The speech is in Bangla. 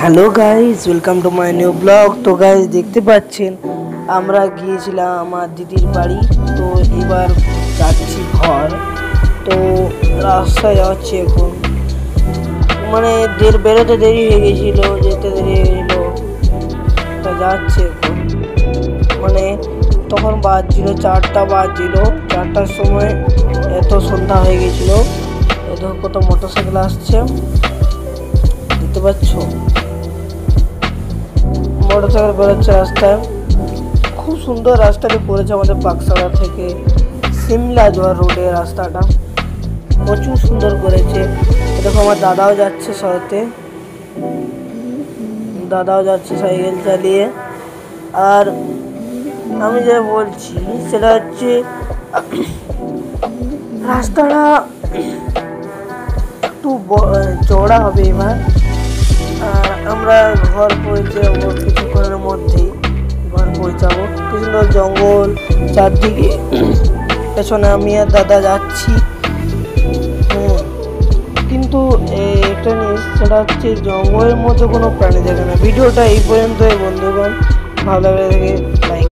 Hello guys, welcome to my new blog. তো গাইজ দেখতে পাচ্ছেন আমরা গিয়েছিলাম আমার দিদির বাড়ি। তো এবার যাচ্ছি ঘর। তো রাস্তায় যাচ্ছি এখন, মানে বেরোতে দেরি হয়ে গেছিলো, যেতে দেরি হয়ে গেছিলো। তো যাচ্ছি এখন, মানে তখন বাজছিল 4টা বাজছিল। 4টার সময় এত সন্ধ্যা হয়ে গেছিলো। এত কত মোটরসাইকেল আসছে দেখতে পাচ্ছ, মোটরসাইকেল বেরোচ্ছে রাস্তায়। খুব সুন্দর রাস্তাটি পড়েছে আমাদের পাকসাড়া থেকে সিমলা যাওয়ার রোডের রাস্তাটা, প্রচুর সুন্দর করেছে। দেখো আমার দাদাও যাচ্ছে সাথে, দাদাও যাচ্ছে সাইকেল চালিয়ে। আর আমি যা বলছি সেটা হচ্ছে রাস্তাটা একটু চওড়া হবে এবার। আর আমরা ঘর পৌঁছাবো কিছুক্ষণের মধ্যেই, ঘর পৌঁছাবো। কি সুন্দর জঙ্গল চারদিকে, পেছনে আমি আর দাদা যাচ্ছি। কিন্তু একটা জিনিস, সেটা হচ্ছে জঙ্গলের মধ্যে কোনো প্রাণী দেখে না। ভিডিওটা এই পর্যন্তই বন্ধুগণ, ভালো লাগে লাইক